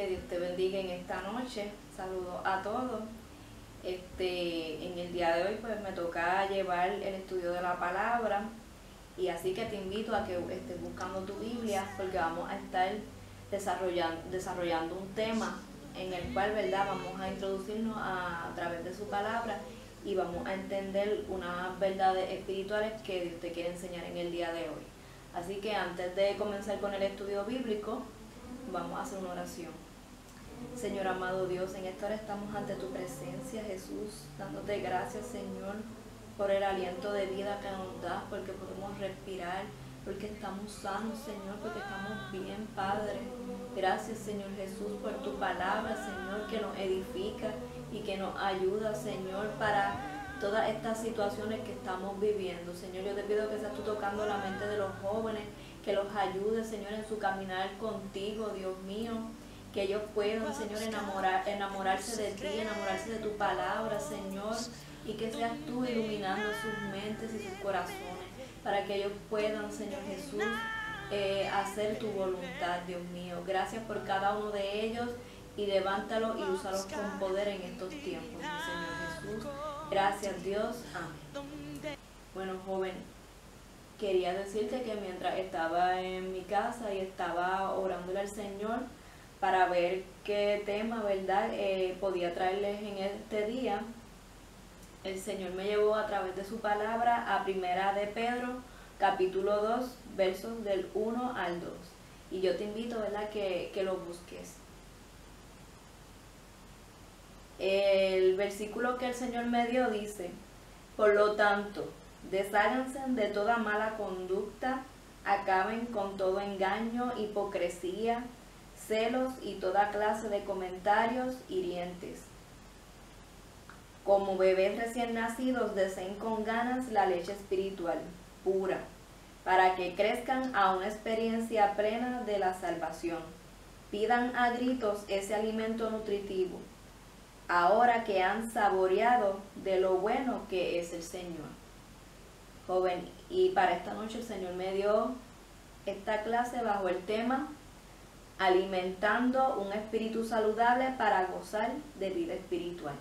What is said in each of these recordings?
que Dios te bendiga en esta noche. Saludos a todos. En el día de hoy pues me toca llevar el estudio de la palabra, y así que te invito a que estés buscando tu Biblia, porque vamos a estar desarrollando un tema en el cual, ¿verdad?, vamos a introducirnos a través de su palabra y vamos a entender unas verdades espirituales que Dios te quiere enseñar en el día de hoy. Así que antes de comenzar con el estudio bíblico, vamos a hacer una oración. Señor amado Dios, en esta hora estamos ante tu presencia, Jesús, dándote gracias, Señor, por el aliento de vida que nos das, porque podemos respirar, porque estamos sanos, Señor, porque estamos bien, Padre. Gracias, Señor Jesús, por tu palabra, Señor, que nos edifica y que nos ayuda, Señor, para todas estas situaciones que estamos viviendo. Señor, yo te pido que seas tú tocando la mente de los jóvenes, que los ayudes, Señor, en su caminar contigo, Dios mío, que ellos puedan, Señor, enamorarse de ti, enamorarse de tu palabra, Señor, y que seas tú iluminando sus mentes y sus corazones, para que ellos puedan, Señor Jesús, hacer tu voluntad, Dios mío. Gracias por cada uno de ellos, y levántalos y úsalos con poder en estos tiempos, mi Señor Jesús. Gracias, Dios. Amén. Bueno, joven, quería decirte que mientras estaba en mi casa y estaba orándole al Señor para ver qué tema, ¿verdad?, podía traerles en este día, el Señor me llevó a través de su palabra a Primera de Pedro, capítulo 2, versos del 1 al 2. Y yo te invito, ¿verdad?, que lo busques. El versículo que el Señor me dio dice: por lo tanto, desháganse de toda mala conducta, acaben con todo engaño, hipocresía, celos y toda clase de comentarios hirientes. Como bebés recién nacidos, deseen con ganas la leche espiritual, pura, para que crezcan a una experiencia plena de la salvación. Pidan a gritos ese alimento nutritivo, ahora que han saboreado de lo bueno que es el Señor. Joven, y para esta noche el Señor me dio esta clase bajo el tema alimentando un espíritu saludable para gozar de vida espiritual.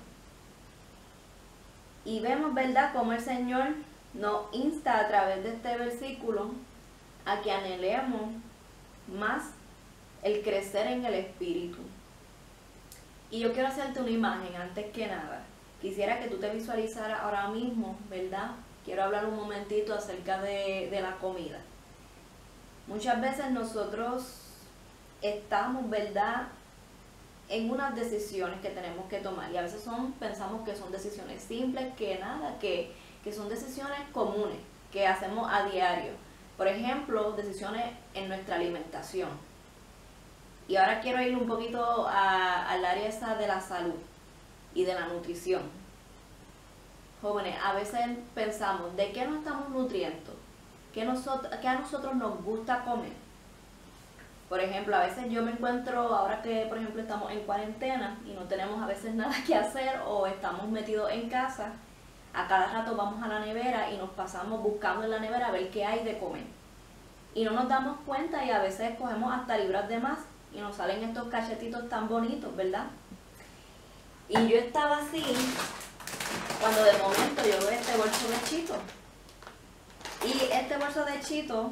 Y vemos, ¿verdad?, cómo el Señor nos insta a través de este versículo a que anhelemos más el crecer en el espíritu. Y yo quiero hacerte una imagen antes que nada. Quisiera que tú te visualizaras ahora mismo, ¿verdad? Quiero hablar un momentito acerca de la comida. Muchas veces nosotros estamos, ¿verdad?, en unas decisiones que tenemos que tomar, y a veces pensamos que son decisiones simples, que son decisiones comunes que hacemos a diario. Por ejemplo, decisiones en nuestra alimentación. Y ahora quiero ir un poquito al área esa de la salud y de la nutrición. Jóvenes, a veces pensamos, ¿de qué nos estamos nutriendo? ¿Qué a nosotros nos gusta comer? Por ejemplo, a veces yo me encuentro, ahora que por ejemplo estamos en cuarentena y no tenemos a veces nada que hacer, o estamos metidos en casa, a cada rato vamos a la nevera y nos pasamos buscando en la nevera a ver qué hay de comer. Y no nos damos cuenta, y a veces cogemos hasta libras de más y nos salen estos cachetitos tan bonitos, ¿verdad? Y yo estaba así cuando de momento yo veo este bolso de Cheetos. Y este bolso de Cheetos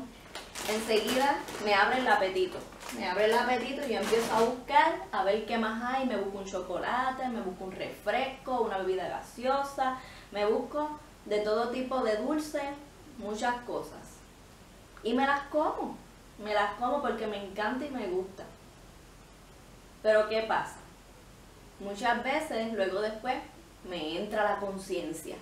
enseguida me abre el apetito. Me abre el apetito y yo empiezo a buscar, a ver qué más hay. Me busco un chocolate, me busco un refresco, una bebida gaseosa, me busco de todo tipo de dulce, muchas cosas. Y me las como porque me encanta y me gusta. Pero ¿qué pasa? Muchas veces, luego después, me entra la conciencia.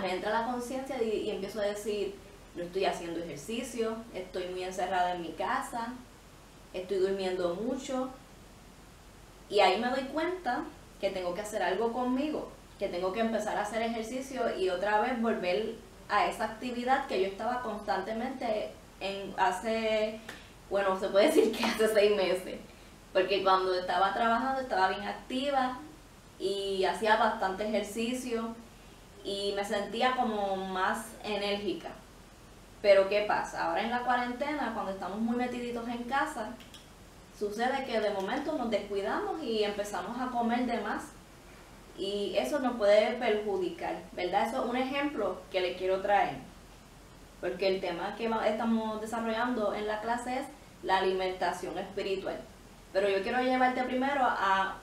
Me entra la conciencia y empiezo a decir: no estoy haciendo ejercicio, estoy muy encerrada en mi casa, estoy durmiendo mucho. Y ahí me doy cuenta que tengo que hacer algo conmigo, que tengo que empezar a hacer ejercicio y otra vez volver a esa actividad que yo estaba constantemente se puede decir que hace 6 meses. Porque cuando estaba trabajando estaba bien activa y hacía bastante ejercicio y me sentía como más enérgica. Pero ¿qué pasa? Ahora en la cuarentena, cuando estamos muy metiditos en casa, sucede que de momento nos descuidamos y empezamos a comer de más y eso nos puede perjudicar, ¿verdad? Eso es un ejemplo que le quiero traer, porque el tema que estamos desarrollando en la clase es la alimentación espiritual. Pero yo quiero llevarte primero a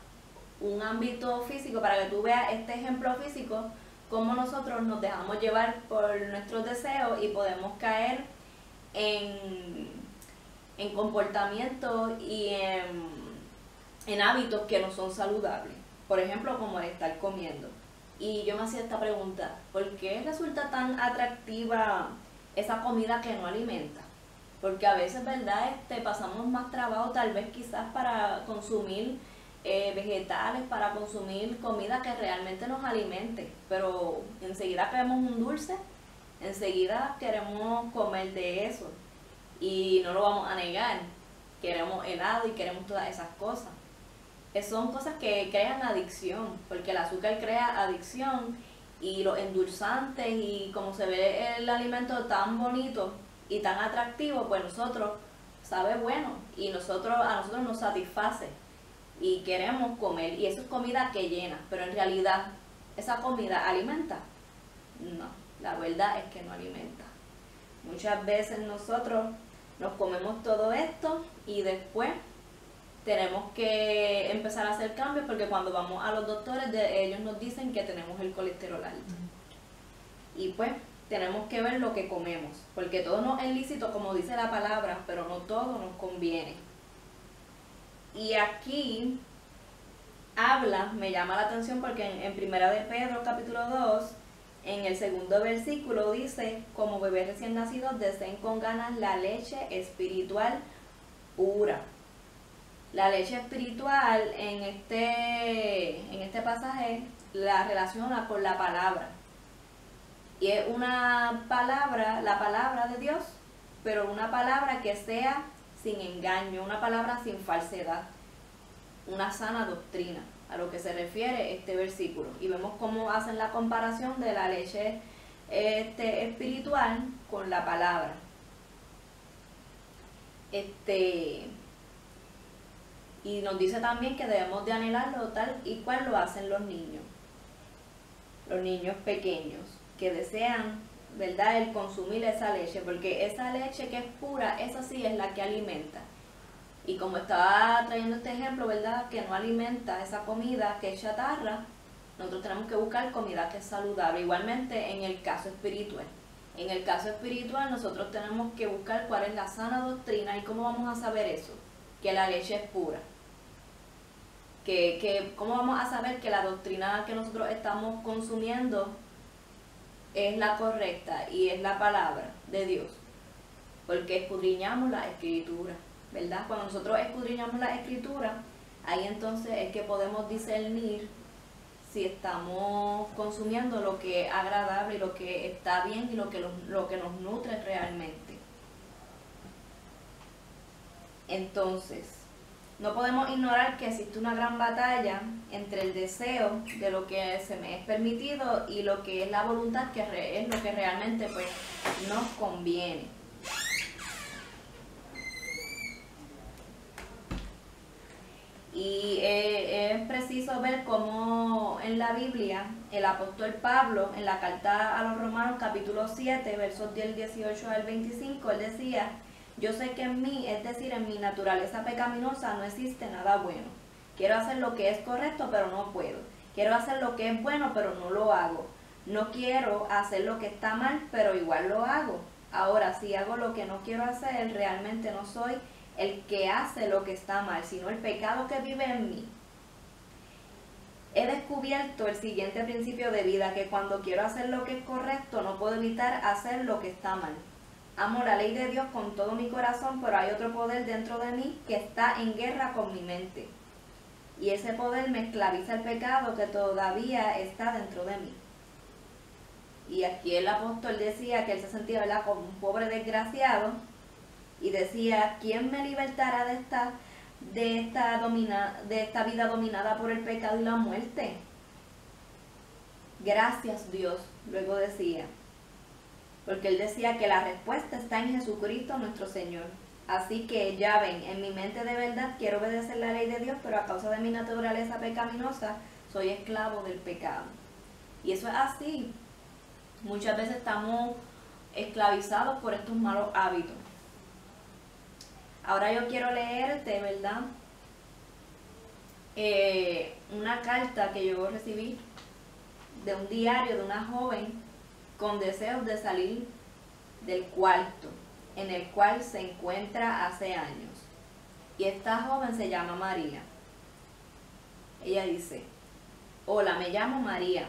un ámbito físico para que tú veas este ejemplo físico, cómo nosotros nos dejamos llevar por nuestros deseos y podemos caer en comportamientos y en hábitos que no son saludables. Por ejemplo, como el estar comiendo. Y yo me hacía esta pregunta, ¿por qué resulta tan atractiva esa comida que no alimenta? Porque a veces, ¿verdad? Pasamos más trabajo tal vez quizás para consumir vegetales, para consumir comida que realmente nos alimente, pero enseguida queremos un dulce, enseguida queremos comer de eso y no lo vamos a negar, queremos helado y queremos todas esas cosas. Son cosas que crean adicción, porque el azúcar crea adicción y los endulzantes y como se ve el alimento tan bonito y tan atractivo, pues nosotros sabe bueno y a nosotros nos satisface y queremos comer, y eso es comida que llena, pero en realidad esa comida alimenta. No, la verdad es que no alimenta. Muchas veces nosotros nos comemos todo esto y después tenemos que empezar a hacer cambios, porque cuando vamos a los doctores ellos nos dicen que tenemos el colesterol alto. Y pues tenemos que ver lo que comemos, porque todo no es lícito como dice la palabra, pero no todo nos conviene. Y aquí me llama la atención porque en Primera de Pedro capítulo 2, en el segundo versículo dice: como bebés recién nacidos deseen con ganas la leche espiritual pura. La leche espiritual en este pasaje la relaciona con la palabra. Y es una palabra, la palabra de Dios, pero una palabra que sea sin engaño, una palabra sin falsedad, una sana doctrina, a lo que se refiere este versículo. Y vemos cómo hacen la comparación de la leche espiritual con la palabra. Y nos dice también que debemos de anhelarlo tal y cual lo hacen los niños pequeños, que desean, ¿verdad?, el consumir esa leche, porque esa leche que es pura, esa sí es la que alimenta. Y como estaba trayendo este ejemplo, ¿verdad?, que no alimenta, esa comida que es chatarra, nosotros tenemos que buscar comida que es saludable. Igualmente en el caso espiritual. En el caso espiritual nosotros tenemos que buscar cuál es la sana doctrina. ¿Y cómo vamos a saber eso? Que la leche es pura. ¿Cómo vamos a saber que la doctrina que nosotros estamos consumiendo es la correcta y es la palabra de Dios? Porque escudriñamos la escritura, ¿verdad? Cuando nosotros escudriñamos la escritura, ahí entonces es que podemos discernir si estamos consumiendo lo que es agradable y lo que está bien y lo que nos nutre realmente. Entonces, no podemos ignorar que existe una gran batalla entre el deseo de lo que se me es permitido y lo que es la voluntad, que es lo que realmente pues nos conviene. Y es preciso ver cómo en la Biblia el apóstol Pablo, en la carta a los Romanos capítulo 7, versos del 18 al 25, él decía: yo sé que en mí, es decir, en mi naturaleza pecaminosa, no existe nada bueno. Quiero hacer lo que es correcto, pero no puedo. Quiero hacer lo que es bueno, pero no lo hago. No quiero hacer lo que está mal, pero igual lo hago. Ahora, si hago lo que no quiero hacer, realmente no soy el que hace lo que está mal, sino el pecado que vive en mí. He descubierto el siguiente principio de vida, que cuando quiero hacer lo que es correcto, no puedo evitar hacer lo que está mal. Amo la ley de Dios con todo mi corazón, pero hay otro poder dentro de mí que está en guerra con mi mente. Y ese poder me esclaviza el pecado que todavía está dentro de mí. Y aquí el apóstol decía que él se sentía, ¿verdad?, como un pobre desgraciado. Y decía: ¿quién me libertará de esta vida dominada por el pecado y la muerte? Gracias, Dios, luego decía. Porque él decía que la respuesta está en Jesucristo nuestro Señor. Así que ya ven, en mi mente de verdad quiero obedecer la ley de Dios, pero a causa de mi naturaleza pecaminosa soy esclavo del pecado. Y eso es así. Muchas veces estamos esclavizados por estos malos hábitos. Ahora yo quiero leerte, ¿verdad? Una carta que yo recibí de un diario de una joven con deseos de salir del cuarto en el cual se encuentra hace años. Y esta joven se llama María. Ella dice: hola, me llamo María.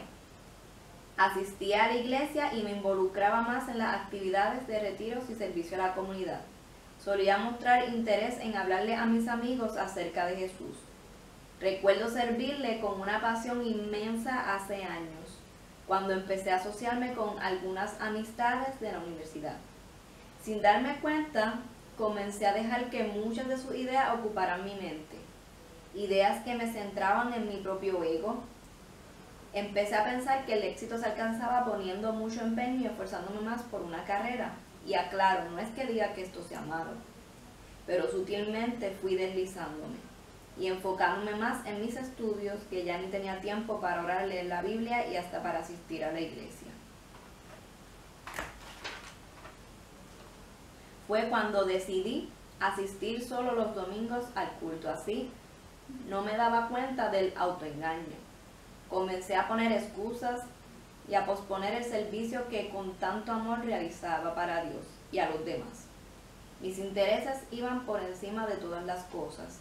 Asistía a la iglesia y me involucraba más en las actividades de retiros y servicio a la comunidad. Solía mostrar interés en hablarle a mis amigos acerca de Jesús. Recuerdo servirle con una pasión inmensa hace años, cuando empecé a asociarme con algunas amistades de la universidad. Sin darme cuenta, comencé a dejar que muchas de sus ideas ocuparan mi mente. Ideas que me centraban en mi propio ego. Empecé a pensar que el éxito se alcanzaba poniendo mucho empeño y esforzándome más por una carrera. Y aclaro, no es que diga que esto sea malo, pero sutilmente fui deslizándome y enfocándome más en mis estudios, que ya ni tenía tiempo para orar, leer la Biblia y hasta para asistir a la iglesia. Fue cuando decidí asistir solo los domingos al culto. Así no me daba cuenta del autoengaño. Comencé a poner excusas y a posponer el servicio que con tanto amor realizaba para Dios y a los demás. Mis intereses iban por encima de todas las cosas,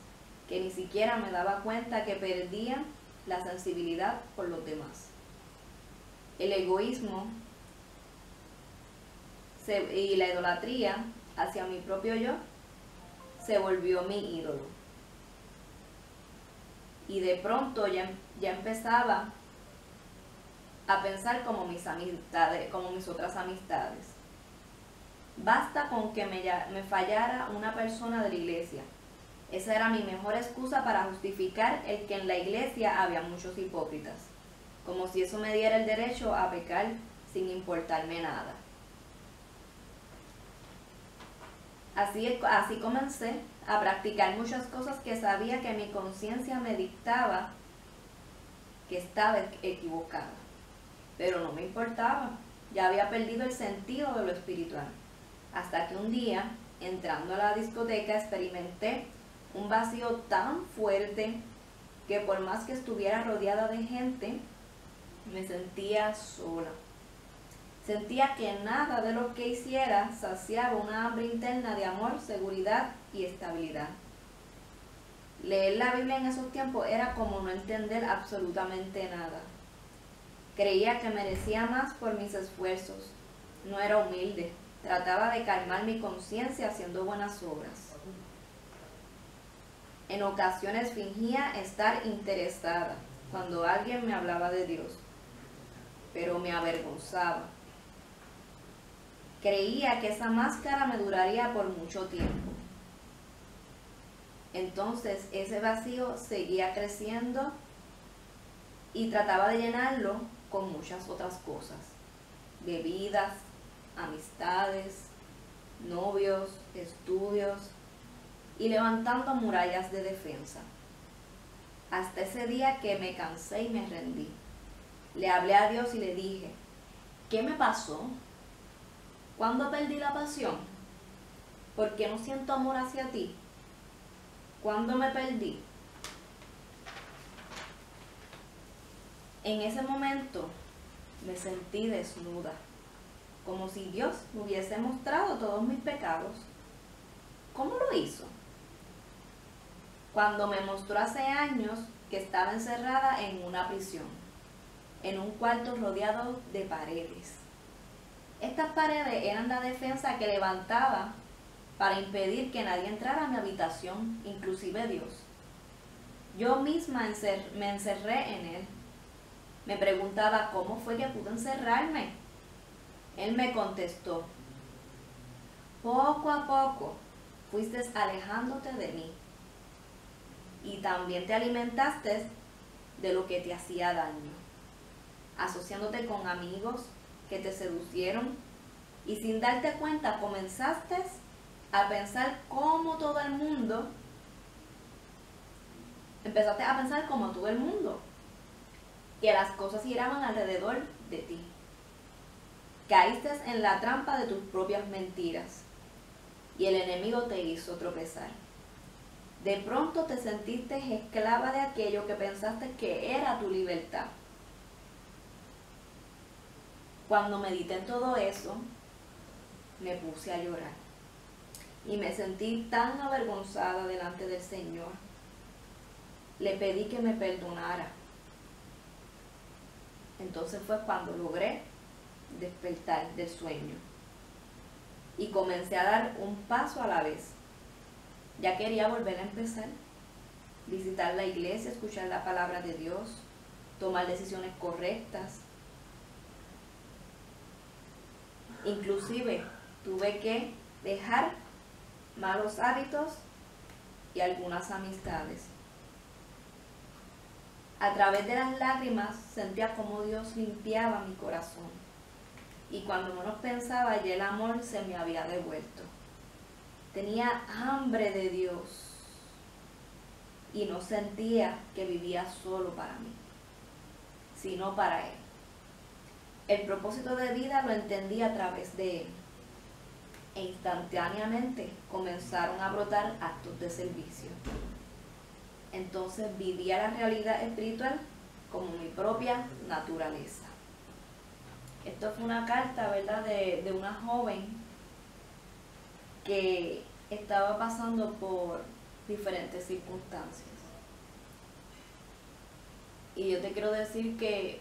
que ni siquiera me daba cuenta que perdía la sensibilidad por los demás. El egoísmo y la idolatría hacia mi propio yo se volvió mi ídolo. Y de pronto ya empezaba a pensar como mis amistades, como mis otras amistades. Basta con que me fallara una persona de la iglesia. Esa era mi mejor excusa para justificar el que en la iglesia había muchos hipócritas, como si eso me diera el derecho a pecar sin importarme nada. Así comencé a practicar muchas cosas que sabía que mi conciencia me dictaba que estaba equivocada, pero no me importaba. Ya había perdido el sentido de lo espiritual, hasta que un día, entrando a la discoteca, experimenté un vacío tan fuerte que por más que estuviera rodeada de gente, me sentía sola. Sentía que nada de lo que hiciera saciaba una hambre interna de amor, seguridad y estabilidad. Leer la Biblia en esos tiempos era como no entender absolutamente nada. Creía que merecía más por mis esfuerzos. No era humilde. Trataba de calmar mi conciencia haciendo buenas obras. En ocasiones fingía estar interesada cuando alguien me hablaba de Dios, pero me avergonzaba. Creía que esa máscara me duraría por mucho tiempo. Entonces ese vacío seguía creciendo y trataba de llenarlo con muchas otras cosas: bebidas, amistades, novios, estudios y levantando murallas de defensa. Hasta ese día que me cansé y me rendí. Le hablé a Dios y le dije: ¿qué me pasó? ¿Cuándo perdí la pasión? ¿Por qué no siento amor hacia ti? ¿Cuándo me perdí? En ese momento me sentí desnuda, como si Dios me hubiese mostrado todos mis pecados. ¿Cómo lo hizo? Cuando me mostró hace años que estaba encerrada en una prisión, en un cuarto rodeado de paredes. Estas paredes eran la defensa que levantaba para impedir que nadie entrara a mi habitación, inclusive Dios. Yo misma me encerré en él. Me preguntaba cómo fue que pude encerrarme. Él me contestó: poco a poco fuiste alejándote de mí y también te alimentaste de lo que te hacía daño, asociándote con amigos que te seducieron, y sin darte cuenta comenzaste a pensar como todo el mundo, empezaste a pensar como todo el mundo, que las cosas giraban alrededor de ti. Caíste en la trampa de tus propias mentiras y el enemigo te hizo tropezar. De pronto te sentiste esclava de aquello que pensaste que era tu libertad. Cuando medité en todo eso, me puse a llorar y me sentí tan avergonzada delante del Señor. Le pedí que me perdonara. Entonces fue cuando logré despertar del sueño y comencé a dar un paso a la vez. Ya quería volver a empezar, visitar la iglesia, escuchar la palabra de Dios, tomar decisiones correctas. Inclusive tuve que dejar malos hábitos y algunas amistades. A través de las lágrimas sentía como Dios limpiaba mi corazón. Y cuando menos pensaba, ya el amor se me había devuelto. Tenía hambre de Dios y no sentía que vivía solo para mí, sino para Él. El propósito de vida lo entendí a través de Él. E instantáneamente comenzaron a brotar actos de servicio. Entonces vivía la realidad espiritual como mi propia naturaleza. Esto fue una carta, ¿verdad?, de una joven que estaba pasando por diferentes circunstancias. Y yo te quiero decir que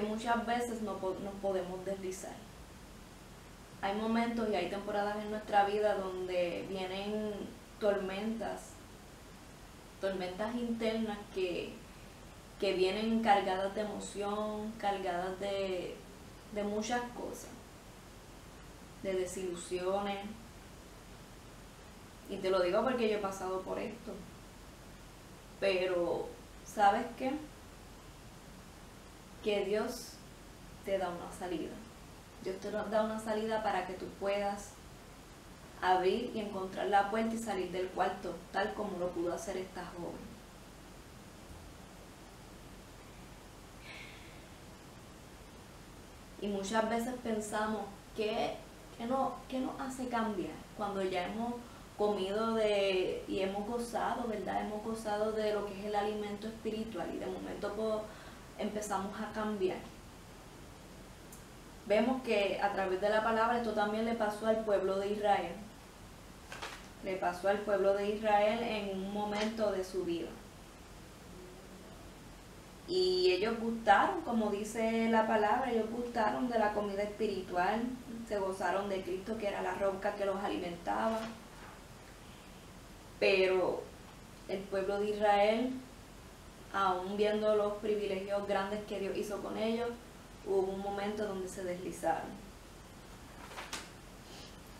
muchas veces nos podemos deslizar. Hay momentos y hay temporadas en nuestra vida donde vienen tormentas internas que vienen cargadas de emoción, cargadas de muchas cosas, de desilusiones. Y te lo digo porque yo he pasado por esto. Pero, ¿sabes qué? Que Dios te da una salida. Dios te da una salida para que tú puedas abrir y encontrar la puerta y salir del cuarto, tal como lo pudo hacer esta joven. Y muchas veces pensamos, ¿qué nos hace cambiar? Cuando ya hemos comido y hemos gozado, ¿verdad? Hemos gozado de lo que es el alimento espiritual y de momento pues, empezamos a cambiar. Vemos que a través de la palabra esto también le pasó al pueblo de Israel. Le pasó al pueblo de Israel en un momento de su vida. Y ellos gustaron, como dice la palabra, ellos gustaron de la comida espiritual, se gozaron de Cristo, que era la roca que los alimentaba. Pero el pueblo de Israel, aún viendo los privilegios grandes que Dios hizo con ellos, hubo un momento donde se deslizaron.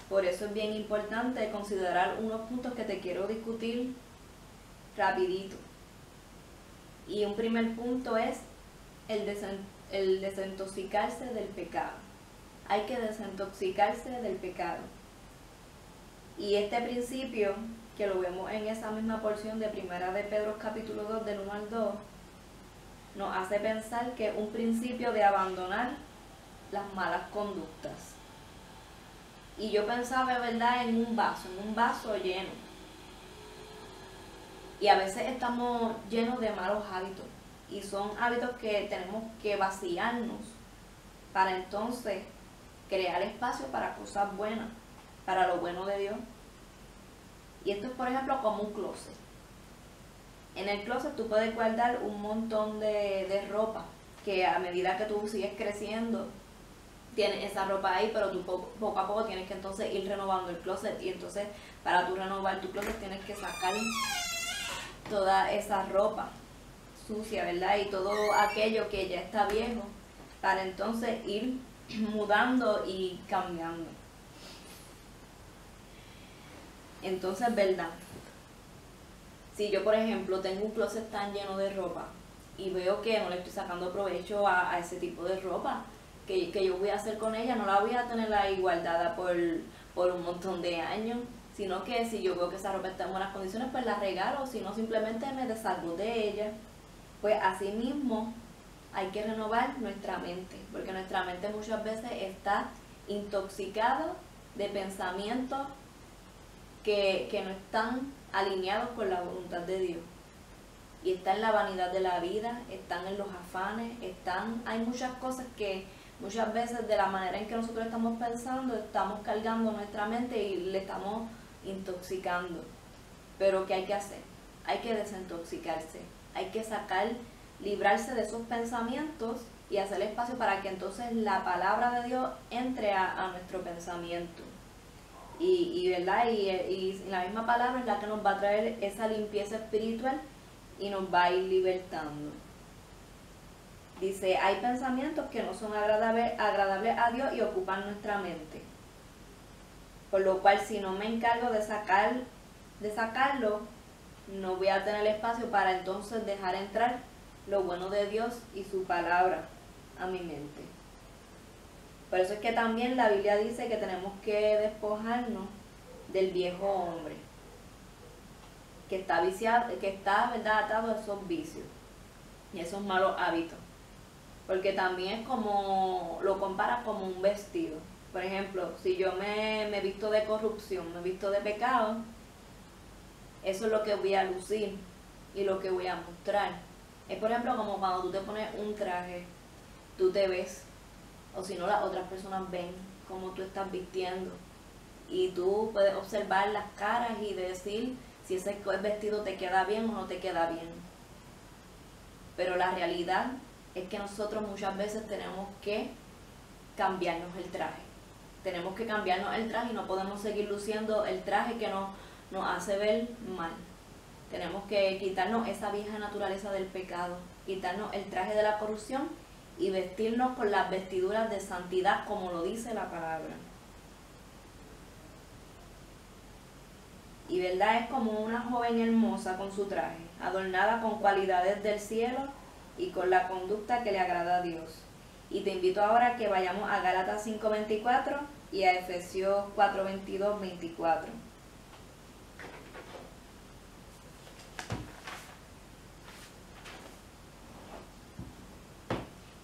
Por eso es bien importante considerar unos puntos que te quiero discutir rapidito. Y un primer punto es el desintoxicarse del pecado. Hay que desintoxicarse del pecado. Y este principio, que lo vemos en esa misma porción de Primera de Pedro capítulo 2, del 1 al 2, nos hace pensar que es un principio de abandonar las malas conductas. Y yo pensaba, ¿verdad?, en un vaso lleno. Y a veces estamos llenos de malos hábitos. Y son hábitos que tenemos que vaciarnos para entonces crear espacio para cosas buenas, para lo bueno de Dios. Y esto es, por ejemplo, como un closet. En el closet tú puedes guardar un montón de ropa que a medida que tú sigues creciendo, tienes esa ropa ahí, pero tú poco a poco tienes que entonces ir renovando el closet. Y entonces para tú renovar tu closet tienes que sacar toda esa ropa sucia, ¿verdad? Y todo aquello que ya está viejo, para entonces ir mudando y cambiando. Entonces, ¿verdad? Si yo, por ejemplo, tengo un closet tan lleno de ropa y veo que no le estoy sacando provecho a ese tipo de ropa, que yo voy a hacer con ella, no la voy a tener ahí guardada por por un montón de años, sino que si yo veo que esa ropa está en buenas condiciones, pues la regalo, si no simplemente me deshago de ella. Pues así mismo hay que renovar nuestra mente, porque nuestra mente muchas veces está intoxicada de pensamientos que no están alineados con la voluntad de Dios. Y está en la vanidad de la vida, están en los afanes, hay muchas cosas que muchas veces de la manera en que nosotros estamos pensando, estamos cargando nuestra mente y le estamos intoxicando. Pero ¿qué hay que hacer? Hay que desintoxicarse, hay que librarse de esos pensamientos y hacer espacio para que entonces la palabra de Dios entre a nuestro pensamiento. ¿Verdad? Y la misma palabra es la que nos va a traer esa limpieza espiritual y nos va a ir libertando. Dice, hay pensamientos que no son agradables a Dios y ocupan nuestra mente. Por lo cual, si no me encargo de sacarlo, no voy a tener espacio para entonces dejar entrar lo bueno de Dios y su palabra a mi mente. Por eso es que también la Biblia dice que tenemos que despojarnos del viejo hombre, que está viciado, que está, ¿verdad?, atado a esos vicios y esos malos hábitos. Porque también es como, lo comparas como un vestido. Por ejemplo, si yo me visto de corrupción, me visto de pecado, eso es lo que voy a lucir y lo que voy a mostrar. Es por ejemplo como cuando tú te pones un traje, tú te ves, o si no las otras personas ven cómo tú estás vistiendo. Y tú puedes observar las caras y decir si ese vestido te queda bien o no te queda bien. Pero la realidad es que nosotros muchas veces tenemos que cambiarnos el traje. Tenemos que cambiarnos el traje y no podemos seguir luciendo el traje que nos hace ver mal. Tenemos que quitarnos esa vieja naturaleza del pecado, quitarnos el traje de la corrupción y vestirnos con las vestiduras de santidad, como lo dice la palabra. Y verdad, es como una joven hermosa con su traje, adornada con cualidades del cielo y con la conducta que le agrada a Dios. Y te invito ahora a que vayamos a Gálatas 5:24 y a Efesios 4:22-24.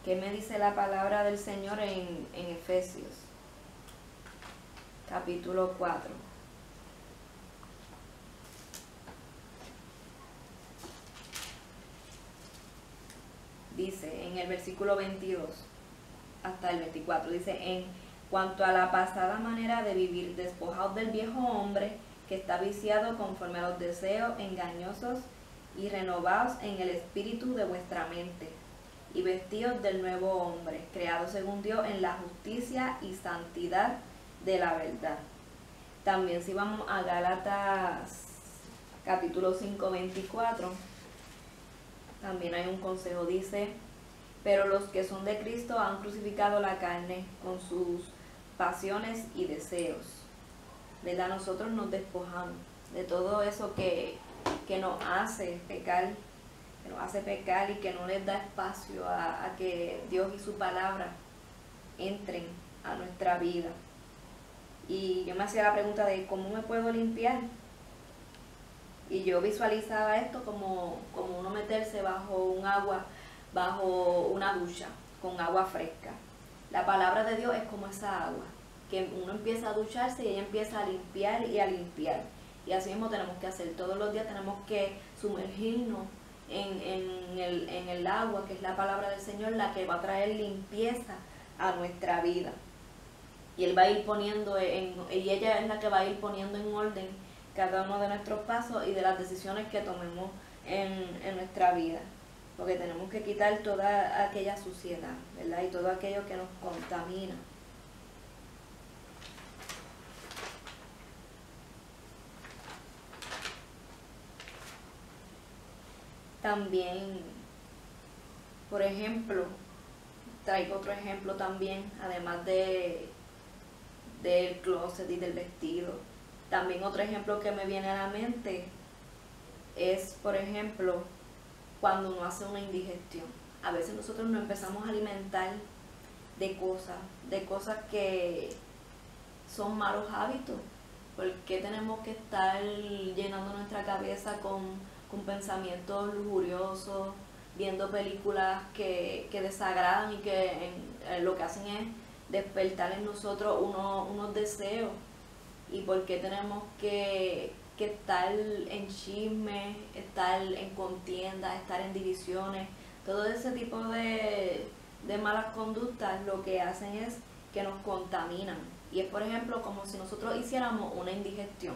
¿Qué me dice la palabra del Señor en Efesios? Capítulo 4. Dice en el versículo 22 hasta el 24, dice, en cuanto a la pasada manera de vivir, despojados del viejo hombre que está viciado conforme a los deseos engañosos y renovados en el espíritu de vuestra mente, y vestidos del nuevo hombre, creado según Dios en la justicia y santidad de la verdad. También si vamos a Gálatas capítulo 5:24, también hay un consejo, dice, pero los que son de Cristo han crucificado la carne con sus pasiones y deseos. ¿Verdad? Nosotros nos despojamos de todo eso que nos hace pecar, y que no les da espacio a que Dios y su palabra entren a nuestra vida. Y yo me hacía la pregunta de cómo me puedo limpiar. Y yo visualizaba esto como uno meterse bajo una ducha con agua fresca. La palabra de Dios es como esa agua, que uno empieza a ducharse y ella empieza a limpiar y a limpiar. Y así mismo tenemos que hacer. Todos los días tenemos que sumergirnos en el agua, que es la palabra del Señor, la que va a traer limpieza a nuestra vida. Y Él va a ir poniendo, y ella es la que va a ir poniendo en orden cada uno de nuestros pasos y de las decisiones que tomemos en nuestra vida. Porque tenemos que quitar toda aquella suciedad, ¿verdad? Y todo aquello que nos contamina. También, por ejemplo, traigo otro ejemplo también, además del closet y del vestido. También otro ejemplo que me viene a la mente es, por ejemplo, cuando uno hace una indigestión. A veces nosotros nos empezamos a alimentar de cosas son malos hábitos. ¿Por qué tenemos que estar llenando nuestra cabeza con pensamientos lujuriosos, viendo películas que desagradan y que lo que hacen es despertar en nosotros unos deseos? ¿Y por qué tenemos que estar en chismes, estar en contiendas, estar en divisiones? Todo ese tipo de malas conductas lo que hacen es que nos contaminan. Y es, por ejemplo, como si nosotros hiciéramos una indigestión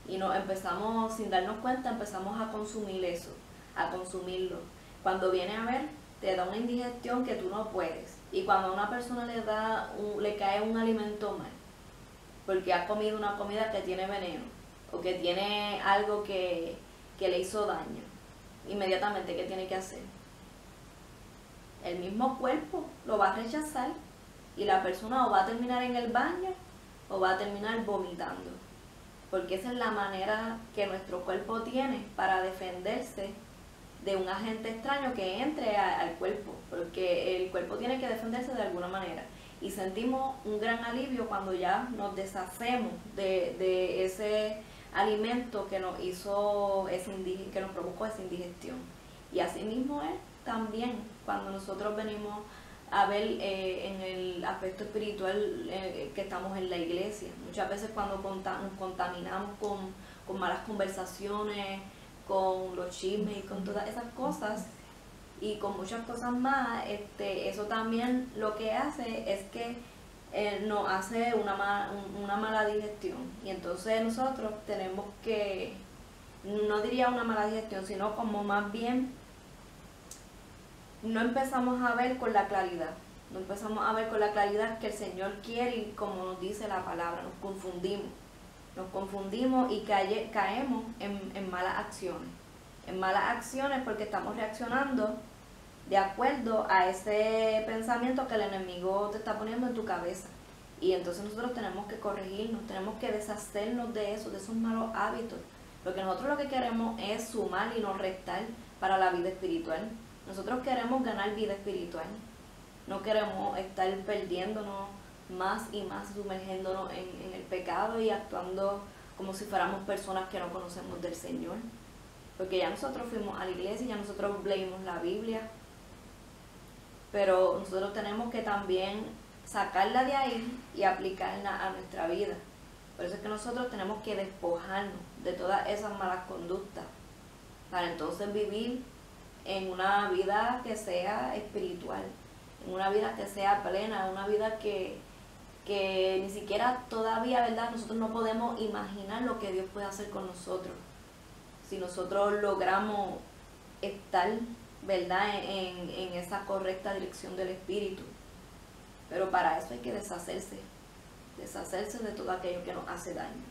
y nos empezamos, sin darnos cuenta, empezamos a consumir eso, a consumirlo. Cuando viene a ver, te da una indigestión que tú no puedes. Y cuando a una persona le cae un alimento mal, porque ha comido una comida que tiene veneno o que tiene algo que le hizo daño, inmediatamente, ¿qué tiene que hacer? El mismo cuerpo lo va a rechazar y la persona o va a terminar en el baño o va a terminar vomitando, porque esa es la manera que nuestro cuerpo tiene para defenderse de un agente extraño que entre al cuerpo, porque el cuerpo tiene que defenderse de alguna manera. Y sentimos un gran alivio cuando ya nos deshacemos de ese alimento que nos hizo que nos provocó esa indigestión. Y así mismo es también cuando nosotros venimos a ver en el aspecto espiritual que estamos en la iglesia. Muchas veces cuando nos contaminamos con malas conversaciones, con los chismes y con todas esas cosas y con muchas cosas más, eso también lo que hace es que nos hace una mala digestión. Y entonces nosotros tenemos que, no diría una mala digestión, sino como más bien no empezamos a ver con la claridad. No empezamos a ver con la claridad que el Señor quiere y como nos dice la palabra, nos confundimos y caemos en malas acciones. En malas acciones porque estamos reaccionando de acuerdo a ese pensamiento que el enemigo te está poniendo en tu cabeza. Y entonces nosotros tenemos que corregirnos, tenemos que deshacernos de eso, de esos malos hábitos. Porque nosotros lo que queremos es sumar y no restar para la vida espiritual. Nosotros queremos ganar vida espiritual. No queremos estar perdiéndonos más y más, sumergiéndonos en el pecado y actuando como si fuéramos personas que no conocemos del Señor. Porque ya nosotros fuimos a la iglesia, ya nosotros leímos la Biblia, pero nosotros tenemos que también sacarla de ahí y aplicarla a nuestra vida. Por eso es que nosotros tenemos que despojarnos de todas esas malas conductas para entonces vivir en una vida que sea espiritual, en una vida que sea plena, una vida que ni siquiera todavía, ¿verdad? Nosotros no podemos imaginar lo que Dios puede hacer con nosotros si nosotros logramos estar, ¿verdad?, en esa correcta dirección del Espíritu. Pero para eso hay que deshacerse de todo aquello que nos hace daño.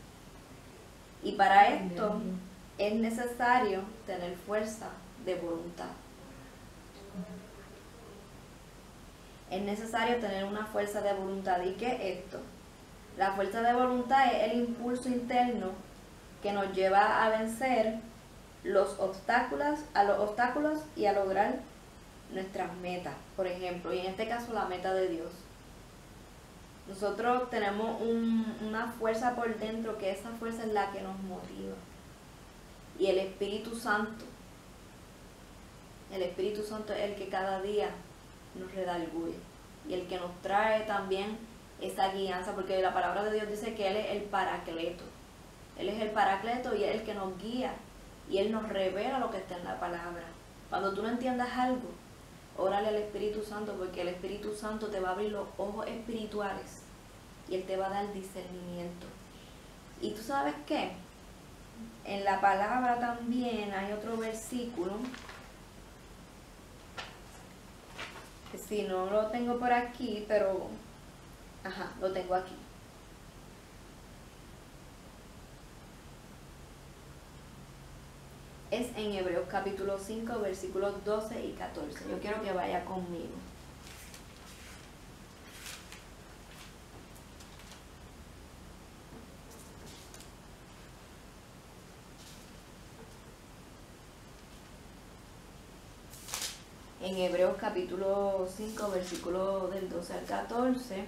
Y para esto es necesario tener fuerza de voluntad. Es necesario tener una fuerza de voluntad. ¿Y qué es esto? La fuerza de voluntad es el impulso interno que nos lleva a vencer los obstáculos y a lograr nuestras metas, por ejemplo, y en este caso la meta de Dios. Nosotros tenemos una fuerza por dentro, que esa fuerza es la que nos motiva. Y el Espíritu Santo es el que cada día nos redarguye y el que nos trae también esa guianza, porque la palabra de Dios dice que Él es el Paracleto. Él es el Paracleto y es el que nos guía y Él nos revela lo que está en la palabra. Cuando tú no entiendas algo, órale al Espíritu Santo, porque el Espíritu Santo te va a abrir los ojos espirituales y Él te va a dar discernimiento. Y tú sabes qué, en la palabra también hay otro versículo, que si no lo tengo por aquí, pero lo tengo aquí. Es en Hebreos capítulo 5, versículos 12 y 14. Yo quiero que vaya conmigo. En Hebreos capítulo 5, versículos del 12 al 14.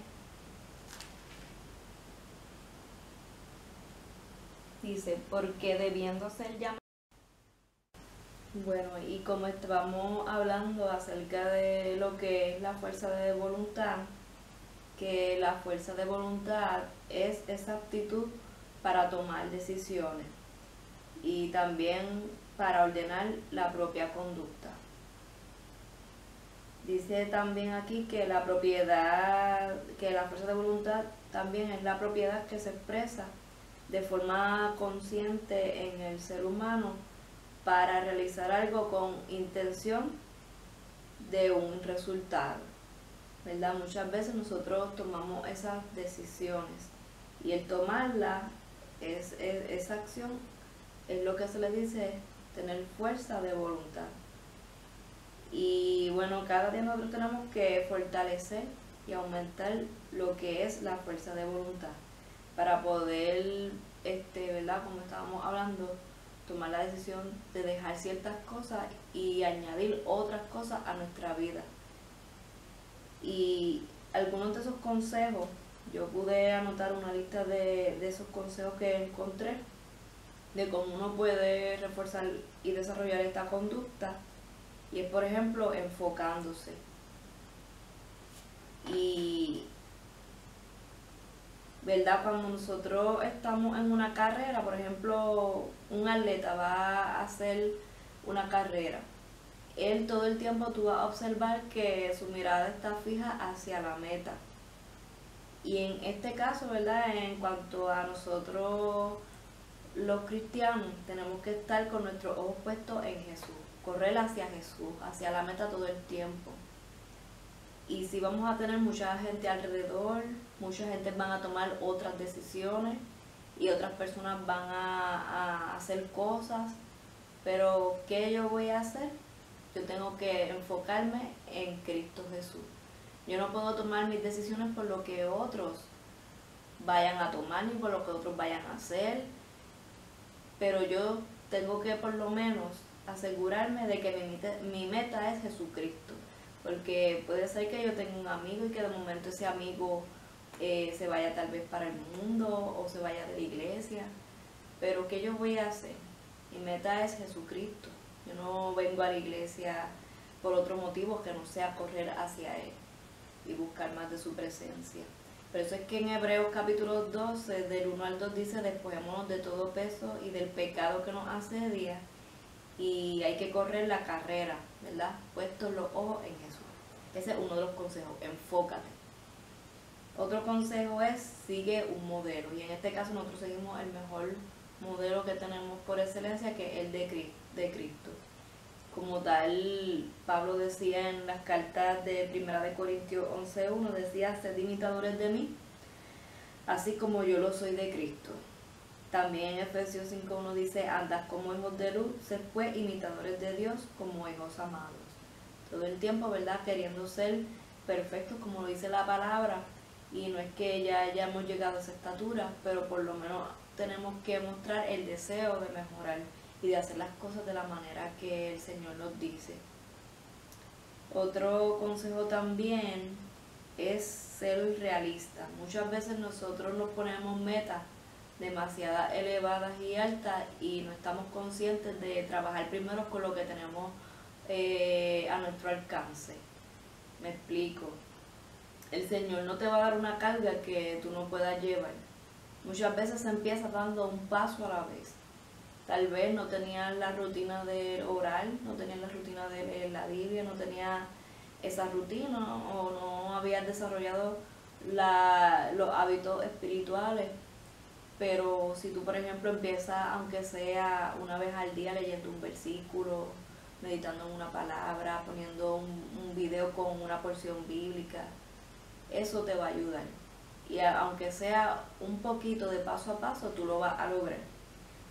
dice, porque debiendo ser llamados. Bueno, y como estábamos hablando acerca de lo que es la fuerza de voluntad, que la fuerza de voluntad es esa aptitud para tomar decisiones y también para ordenar la propia conducta. Dice también aquí que la propiedad, que la fuerza de voluntad también es la propiedad que se expresa de forma consciente en el ser humano para realizar algo con intención de un resultado, ¿verdad? Muchas veces nosotros tomamos esas decisiones y el tomarla, esa acción, es lo que se le dice tener fuerza de voluntad. Y bueno, cada día nosotros tenemos que fortalecer y aumentar lo que es la fuerza de voluntad para poder, ¿verdad? Como estábamos hablando, tomar la decisión de dejar ciertas cosas y añadir otras cosas a nuestra vida. Y algunos de esos consejos, yo pude anotar una lista de esos consejos que encontré, de cómo uno puede reforzar y desarrollar esta conducta. Y es, por ejemplo, enfocándose. Y, ¿verdad? Cuando nosotros estamos en una carrera, por ejemplo, un atleta va a hacer una carrera. Él todo el tiempo tú vas a observar que su mirada está fija hacia la meta. Y en este caso, ¿verdad? En cuanto a nosotros los cristianos, tenemos que estar con nuestros ojos puestos en Jesús. Correr hacia Jesús, hacia la meta todo el tiempo. Y si vamos a tener mucha gente alrededor, mucha gente van a tomar otras decisiones y otras personas van a hacer cosas, pero ¿qué yo voy a hacer? Yo tengo que enfocarme en Cristo Jesús. Yo no puedo tomar mis decisiones por lo que otros vayan a tomar ni por lo que otros vayan a hacer, pero yo tengo que por lo menos asegurarme de que mi meta es Jesucristo, porque puede ser que yo tenga un amigo y que de momento ese amigo se vaya tal vez para el mundo o se vaya de la iglesia, pero ¿qué yo voy a hacer? Mi meta es Jesucristo. Yo no vengo a la iglesia por otro motivo que no sea correr hacia Él y buscar más de su presencia. Por eso es que en Hebreos capítulo 12, del 1 al 2 dice, despojémonos de todo peso y del pecado que nos asedia, y hay que correr la carrera, ¿verdad? Puestos los ojos en Jesús. Ese es uno de los consejos, enfócate. Otro consejo es, sigue un modelo, y en este caso nosotros seguimos el mejor modelo que tenemos por excelencia, que es el de Cristo. Como tal, Pablo decía en las cartas de 1 Corintios 11:1, decía, sed imitadores de mí, así como yo lo soy de Cristo. También en Efesios 5:1 dice, andad como hijos de luz, sed pues imitadores de Dios como hijos amados. Todo el tiempo, ¿verdad? Queriendo ser perfectos, como lo dice la palabra, y no es que ya hayamos llegado a esa estatura, pero por lo menos tenemos que mostrar el deseo de mejorar y de hacer las cosas de la manera que el Señor nos dice. Otro consejo también es ser realista. Muchas veces nosotros nos ponemos metas demasiado elevadas y altas y no estamos conscientes de trabajar primero con lo que tenemos a nuestro alcance. Me explico. El Señor no te va a dar una carga que tú no puedas llevar. Muchas veces se empieza dando un paso a la vez. Tal vez no tenías la rutina de orar, no tenías la rutina de leer la Biblia, no tenías esa rutina o no habías desarrollado los hábitos espirituales. Pero si tú, por ejemplo, empiezas, aunque sea una vez al día, leyendo un versículo, meditando en una palabra, poniendo un video con una porción bíblica, eso te va a ayudar. Y aunque sea un poquito de paso a paso, tú lo vas a lograr.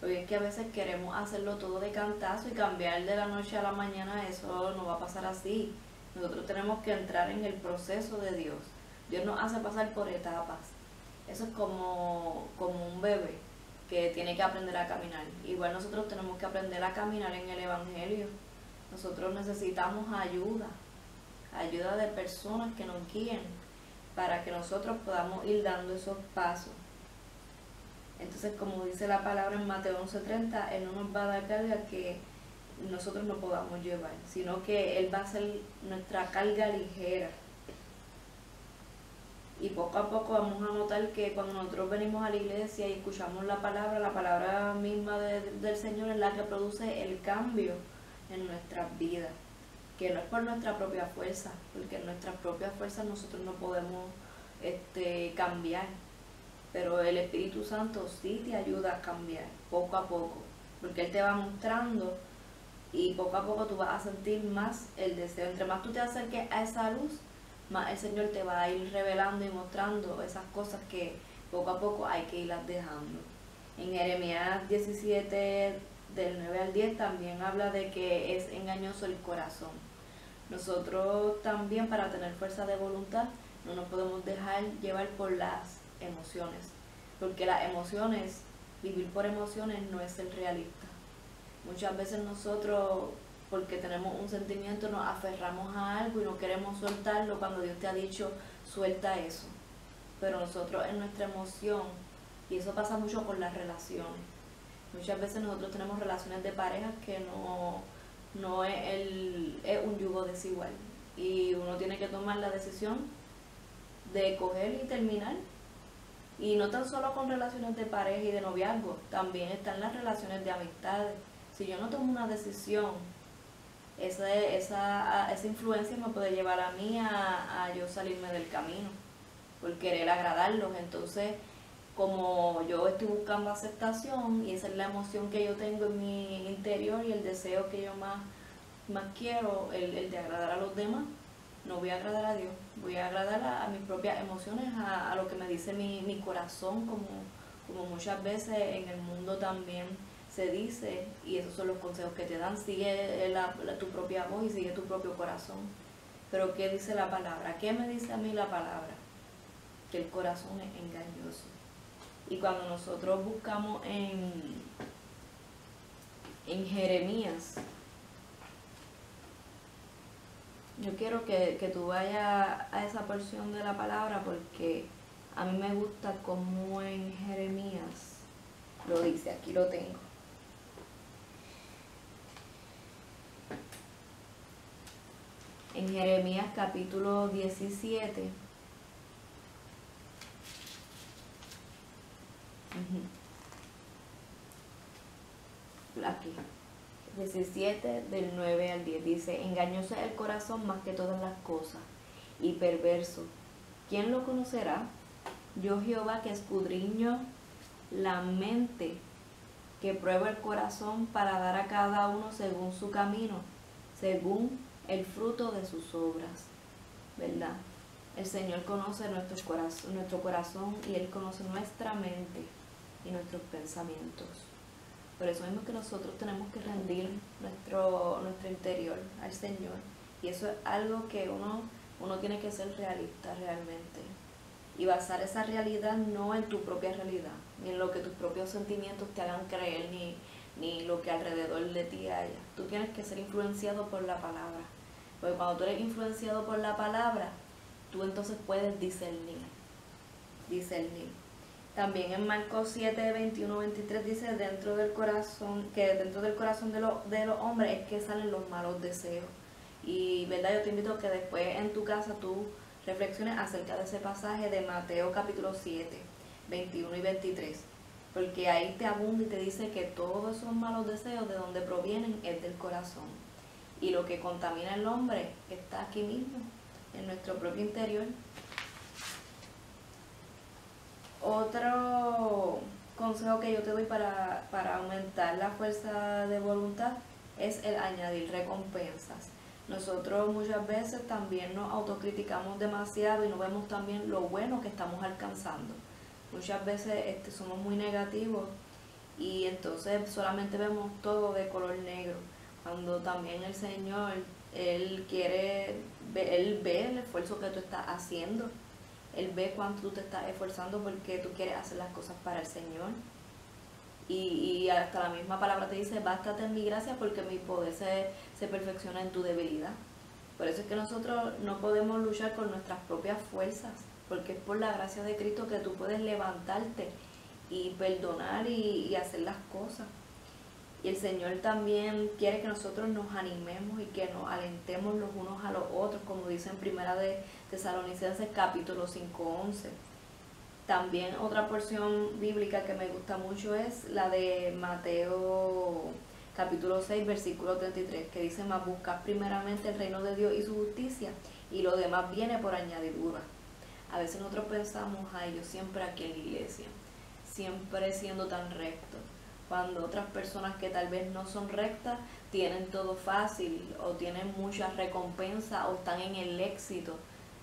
Porque es que a veces queremos hacerlo todo de cantazo y cambiar de la noche a la mañana, eso no va a pasar así. Nosotros tenemos que entrar en el proceso de Dios. Dios nos hace pasar por etapas. Eso es como un bebé que tiene que aprender a caminar. Igual nosotros tenemos que aprender a caminar en el Evangelio. Nosotros necesitamos ayuda de personas que nos guíen para que nosotros podamos ir dando esos pasos. Entonces, como dice la palabra en Mateo 11:30, Él no nos va a dar carga que nosotros no podamos llevar, sino que Él va a ser nuestra carga ligera. Y poco a poco vamos a notar que cuando nosotros venimos a la iglesia y escuchamos la palabra misma del Señor es la que produce el cambio en nuestras vidas, que no es por nuestra propia fuerza, porque en nuestras propias fuerzas nosotros no podemos cambiar, pero el Espíritu Santo sí te ayuda a cambiar poco a poco, porque Él te va mostrando y poco a poco tú vas a sentir más el deseo. Entre más tú te acerques a esa luz, más el Señor te va a ir revelando y mostrando esas cosas que poco a poco hay que irlas dejando. En Jeremías 17, del 9 al 10, también habla de que es engañoso el corazón. Nosotros también, para tener fuerza de voluntad, no nos podemos dejar llevar por las emociones, porque las emociones, vivir por emociones no es ser realista. Muchas veces nosotros, porque tenemos un sentimiento, nos aferramos a algo y no queremos soltarlo cuando Dios te ha dicho suelta eso, pero nosotros en nuestra emoción, y eso pasa mucho con las relaciones, muchas veces nosotros tenemos relaciones de pareja que no es un yugo desigual, y uno tiene que tomar la decisión de coger y terminar. Y no tan solo con relaciones de pareja y de noviazgo, también están las relaciones de amistades. Si yo no tomo una decisión, esa influencia me puede llevar a mí a yo salirme del camino por querer agradarlos. Entonces, como yo estoy buscando aceptación y esa es la emoción que yo tengo en mi interior y el deseo que yo más quiero, el de agradar a los demás, no voy a agradar a Dios, voy a agradar a mis propias emociones, a lo que me dice mi corazón, como muchas veces en el mundo también se dice, y esos son los consejos que te dan: sigue tu propia voz y sigue tu propio corazón. Pero ¿qué dice la palabra? ¿Qué me dice a mí la palabra? Que el corazón es engañoso. Y cuando nosotros buscamos en Jeremías, yo quiero que tú vayas a esa porción de la palabra, porque a mí me gusta como en Jeremías lo dice. Aquí lo tengo. En Jeremías capítulo 17. Aquí. 17 del 9 al 10 dice: engañoso es el corazón más que todas las cosas, y perverso. ¿Quién lo conocerá? Yo, Jehová, que escudriño la mente, que pruebo el corazón para dar a cada uno según su camino, según el fruto de sus obras. ¿Verdad? El Señor conoce nuestro corazón y Él conoce nuestra mente y nuestros pensamientos. Por eso mismo que nosotros tenemos que rendir nuestro interior al Señor. Y eso es algo que uno tiene que ser realista realmente. Y basar esa realidad no en tu propia realidad, ni en lo que tus propios sentimientos te hagan creer, ni lo que alrededor de ti haya. Tú tienes que ser influenciado por la palabra. Porque cuando tú eres influenciado por la palabra, tú entonces puedes discernir. También en Marcos 7, 21, 23 dice: dentro del corazón de los hombres es que salen los malos deseos. Y verdad, yo te invito a que después en tu casa tú reflexiones acerca de ese pasaje de Mateo capítulo 7, 21 y 23. Porque ahí te abunda y te dice que todos esos malos deseos, de donde provienen, es del corazón. Y lo que contamina al hombre está aquí mismo, en nuestro propio interior. Otro consejo que yo te doy para aumentar la fuerza de voluntad es el añadir recompensas. Nosotros muchas veces también nos autocriticamos demasiado y no vemos también lo bueno que estamos alcanzando. Muchas veces somos muy negativos y entonces solamente vemos todo de color negro, cuando también el Señor, Él ve el esfuerzo que tú estás haciendo. Él ve cuánto tú te estás esforzando porque tú quieres hacer las cosas para el Señor. Y hasta la misma palabra te dice: bástate en mi gracia porque mi poder se perfecciona en tu debilidad. Por eso es que nosotros no podemos luchar con nuestras propias fuerzas, porque es por la gracia de Cristo que tú puedes levantarte y perdonar y hacer las cosas. Y el Señor también quiere que nosotros nos animemos y que nos alentemos los unos a los otros, como dice en Primera de Tesalonicenses capítulo 5:11. También otra porción bíblica que me gusta mucho es la de Mateo capítulo 6, versículo 33, que dice: mas buscad primeramente el reino de Dios y su justicia, y lo demás viene por añadidura. A veces nosotros pensamos, ay, yo siempre aquí en la iglesia, siempre siendo tan recto, cuando otras personas que tal vez no son rectas tienen todo fácil o tienen muchas recompensas o están en el éxito.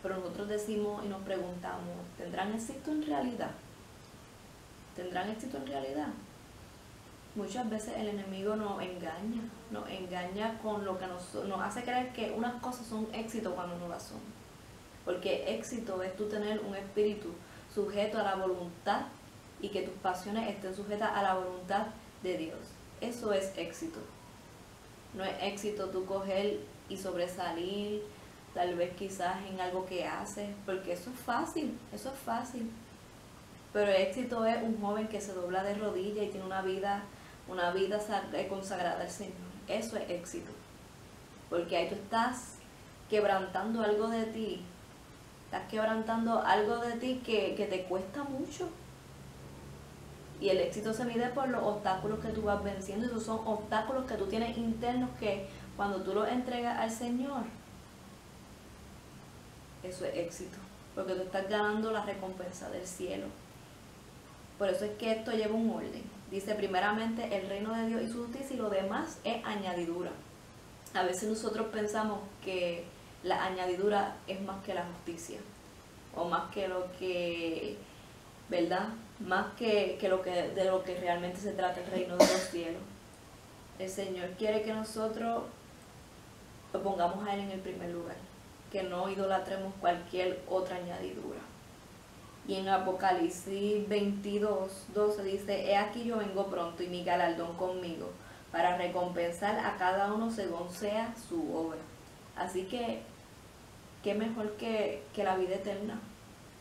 Pero nosotros decimos y nos preguntamos, ¿tendrán éxito en realidad? ¿Tendrán éxito en realidad? Muchas veces el enemigo nos engaña con lo que nos hace creer que unas cosas son éxito cuando no las son. Porque éxito es tú tener un espíritu sujeto a la voluntad y que tus pasiones estén sujetas a la voluntad de Dios. Eso es éxito. No es éxito tú coger y sobresalir, tal vez quizás en algo que haces, porque eso es fácil. Pero el éxito es un joven que se dobla de rodillas y tiene una vida consagrada al Señor. Eso es éxito. Porque ahí tú estás quebrantando algo de ti. Estás quebrantando algo de ti que te cuesta mucho. Y el éxito se mide por los obstáculos que tú vas venciendo. Esos son obstáculos que tú tienes internos que cuando tú los entregas al Señor, eso es éxito. Porque tú estás ganando la recompensa del cielo. Por eso es que esto lleva un orden. Dice primeramente el reino de Dios y su justicia y lo demás es añadidura. A veces nosotros pensamos que la añadidura es más que la justicia. O más que lo que, ¿verdad? Más que de lo que realmente se trata el reino de los cielos. El Señor quiere que nosotros lo pongamos a Él en el primer lugar. Que no idolatremos cualquier otra añadidura. Y en Apocalipsis 22:12 dice: he aquí yo vengo pronto y mi galardón conmigo, para recompensar a cada uno según sea su obra. Así que, qué mejor que la vida eterna,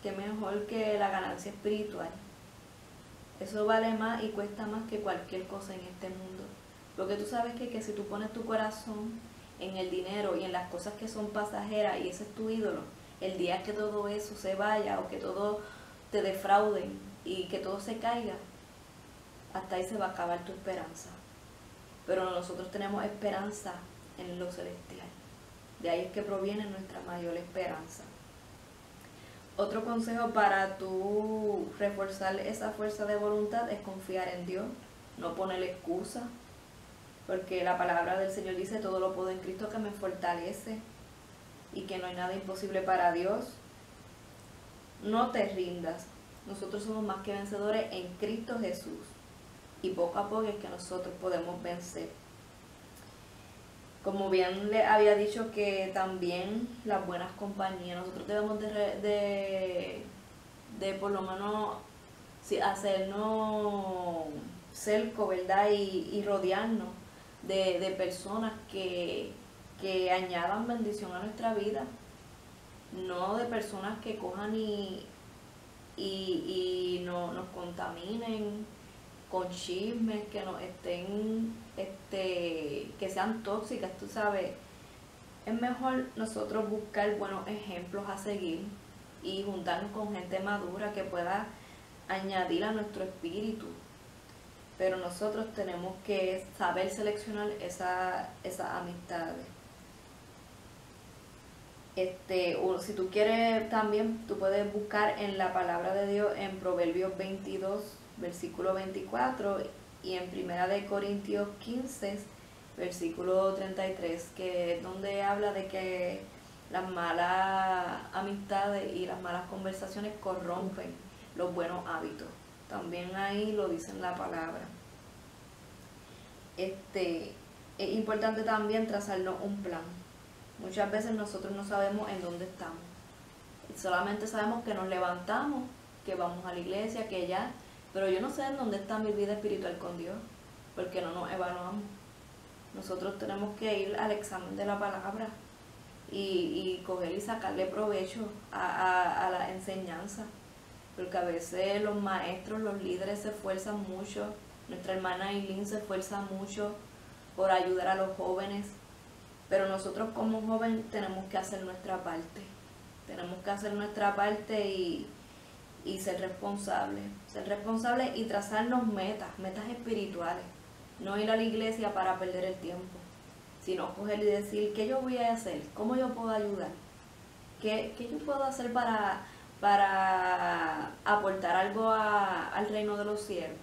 qué mejor que la ganancia espiritual. Eso vale más y cuesta más que cualquier cosa en este mundo. Porque tú sabes que si tú pones tu corazón en el dinero y en las cosas que son pasajeras y ese es tu ídolo, el día que todo eso se vaya o que todo te defrauden y que todo se caiga, hasta ahí se va a acabar tu esperanza. Pero nosotros tenemos esperanza en lo celestial. De ahí es que proviene nuestra mayor esperanza. Otro consejo para tú reforzar esa fuerza de voluntad es confiar en Dios, no ponerle excusa, porque la palabra del Señor dice: todo lo puedo en Cristo que me fortalece, y que no hay nada imposible para Dios. No te rindas, nosotros somos más que vencedores en Cristo Jesús, y poco a poco es que nosotros podemos vencer. Como bien le había dicho, que también las buenas compañías, nosotros debemos de por lo menos hacernos cerco, ¿verdad? Y rodearnos de personas que añadan bendición a nuestra vida, no de personas que cojan y no, nos contaminen con chismes, que nos estén, que sean tóxicas, tú sabes. Es mejor nosotros buscar buenos ejemplos a seguir y juntarnos con gente madura que pueda añadir a nuestro espíritu. Pero nosotros tenemos que saber seleccionar esas amistades. Si tú quieres también, tú puedes buscar en la palabra de Dios en Proverbios 22, versículo 24, y en Primera de Corintios 15, versículo 33, que es donde habla de que las malas amistades y las malas conversaciones corrompen los buenos hábitos. También ahí lo dice en la palabra. Es importante también trazarnos un plan. Muchas veces nosotros no sabemos en dónde estamos. Solamente sabemos que nos levantamos, que vamos a la iglesia, que ya, pero yo no sé en dónde está mi vida espiritual con Dios, porque no nos evaluamos. Nosotros tenemos que ir al examen de la palabra y coger y sacarle provecho a la enseñanza. porque a veces los maestros, los líderes se esfuerzan mucho. Nuestra hermana Aileen se esfuerza mucho por ayudar a los jóvenes, pero nosotros como jóvenes tenemos que hacer nuestra parte. Tenemos que hacer nuestra parte y ser responsables y trazarnos metas espirituales. No ir a la iglesia para perder el tiempo, sino coger y decir, ¿qué yo voy a hacer? ¿Cómo yo puedo ayudar? ¿Qué yo puedo hacer para aportar algo al reino de los cielos?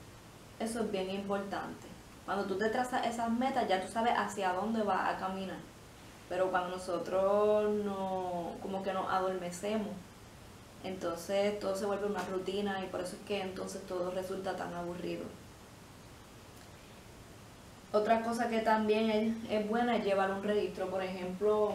Eso es bien importante. Cuando tú te trazas esas metas, ya tú sabes hacia dónde vas a caminar. Pero cuando nosotros como que nos adormecemos, entonces todo se vuelve una rutina y por eso es que entonces todo resulta tan aburrido. Otra cosa que también es buena es llevar un registro. Por ejemplo,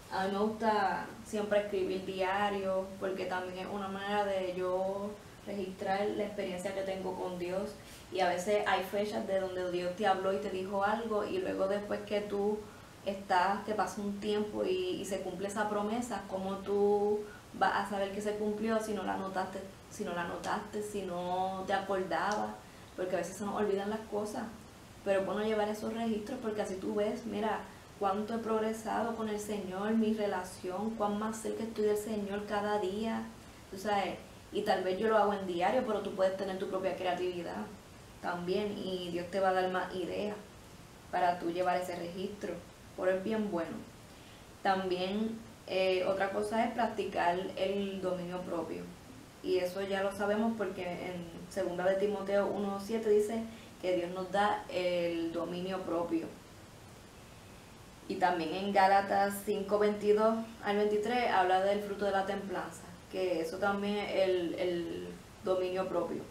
a mí me gusta siempre escribir diario, porque también es una manera de yo registrar la experiencia que tengo con Dios. Y a veces hay fechas de donde Dios te habló y te dijo algo, y luego después que tú que pasa un tiempo y se cumple esa promesa, ¿cómo tú vas a saber que se cumplió si no la anotaste, si no te acordabas? Porque a veces se nos olvidan las cosas. Pero es bueno llevar esos registros, porque así tú ves, mira, cuánto he progresado con el Señor, mi relación, cuán más cerca estoy del Señor cada día, tú sabes. Y tal vez yo lo hago en diario, pero tú puedes tener tu propia creatividad también, y Dios te va a dar más ideas para tú llevar ese registro, por el bien bueno. También otra cosa es practicar el dominio propio, y eso ya lo sabemos porque en 2 de Timoteo 1:7 dice que Dios nos da el dominio propio. Y también en Gálatas 5:22 al 23 habla del fruto de la templanza, que eso también es el dominio propio.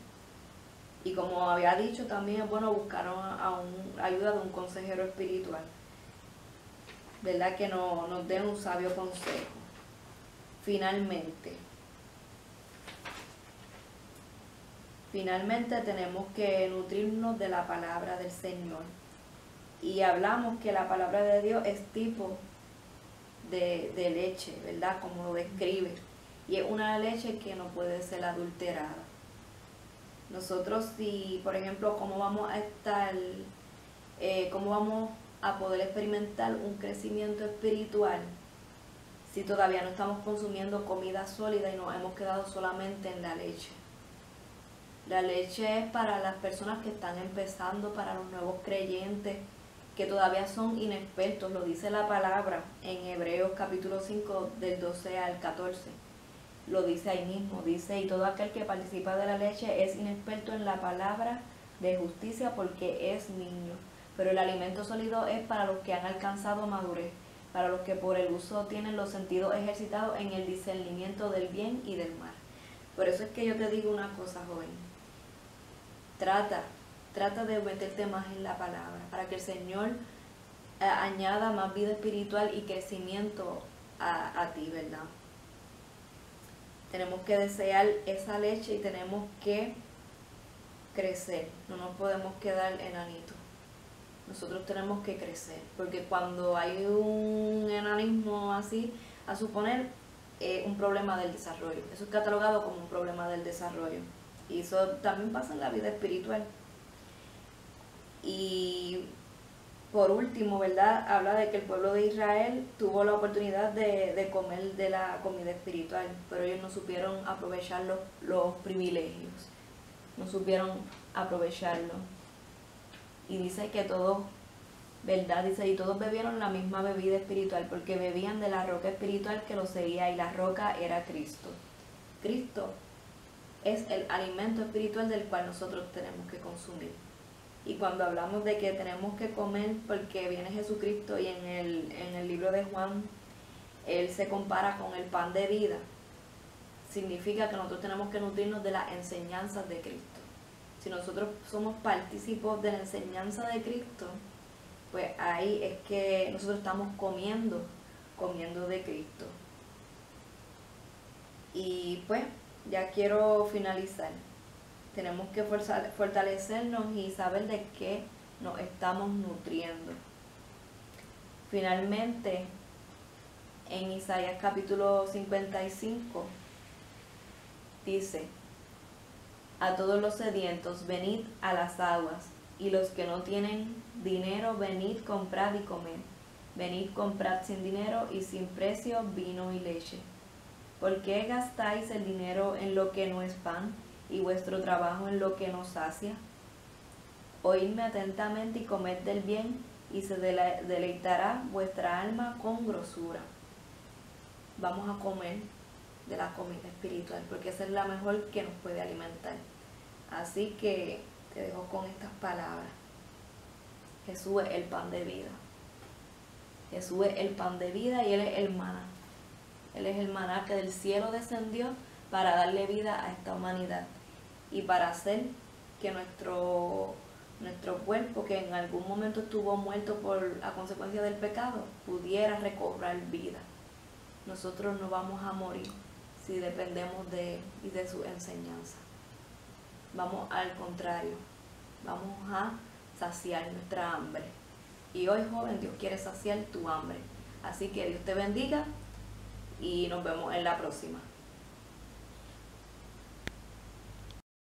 Y como había dicho, también es bueno buscar ayuda de un consejero espiritual, ¿verdad? Que nos dé un sabio consejo. Finalmente tenemos que nutrirnos de la palabra del Señor. Y hablamos que la palabra de Dios es tipo de leche, ¿verdad? Como lo describe. Y es una leche que no puede ser adulterada. Nosotros, si, por ejemplo, cómo vamos a poder experimentar un crecimiento espiritual si todavía no estamos consumiendo comida sólida y nos hemos quedado solamente en la leche. La leche es para las personas que están empezando, para los nuevos creyentes, que todavía son inexpertos, lo dice la palabra en Hebreos capítulo 5 del 12 al 14. Lo dice ahí mismo, dice, y todo aquel que participa de la leche es inexperto en la palabra de justicia porque es niño. Pero el alimento sólido es para los que han alcanzado madurez, para los que por el uso tienen los sentidos ejercitados en el discernimiento del bien y del mal. Por eso es que yo te digo una cosa, joven. Trata de meterte más en la palabra, para que el Señor añada más vida espiritual y crecimiento a ti, ¿verdad? Tenemos que desear esa leche y tenemos que crecer. No nos podemos quedar enanitos. Nosotros tenemos que crecer, porque cuando hay un enanismo así, a suponer un problema del desarrollo. Eso es catalogado como un problema del desarrollo. Y eso también pasa en la vida espiritual. Y por último, ¿verdad? Habla de que el pueblo de Israel tuvo la oportunidad de comer de la comida espiritual, pero ellos no supieron aprovechar los privilegios, no supieron aprovecharlo. Y dice que todos, ¿verdad? Dice, y todos bebieron la misma bebida espiritual, porque bebían de la roca espiritual que los seguía, y la roca era Cristo. Cristo es el alimento espiritual del cual nosotros tenemos que consumir. Y cuando hablamos de que tenemos que comer porque viene Jesucristo, y en el libro de Juan, Él se compara con el pan de vida, significa que nosotros tenemos que nutrirnos de las enseñanzas de Cristo. Si nosotros somos partícipes de la enseñanza de Cristo, pues ahí es que nosotros estamos comiendo de Cristo. Y pues ya quiero finalizar. Tenemos que fortalecernos y saber de qué nos estamos nutriendo. Dice: a todos los sedientos, venid a las aguas, y los que no tienen dinero, venid, comprad y comed. Venid, comprad sin dinero y sin precio vino y leche. ¿Por qué gastáis el dinero en lo que no es pan, y vuestro trabajo en lo que no sacia? Oídme atentamente y comed del bien, y se deleitará vuestra alma con grosura. Vamos a comer de la comida espiritual, porque esa es la mejor que nos puede alimentar. Así que te dejo con estas palabras. Jesús es el pan de vida. Jesús es el pan de vida y Él es el maná. Él es el maná que del cielo descendió para darle vida a esta humanidad y para hacer que nuestro cuerpo, que en algún momento estuvo muerto a consecuencia del pecado, pudiera recobrar vida. Nosotros no vamos a morir si dependemos de Él y de su enseñanza. Vamos al contrario, vamos a saciar nuestra hambre. Y hoy, joven, Dios quiere saciar tu hambre. Así que Dios te bendiga y nos vemos en la próxima.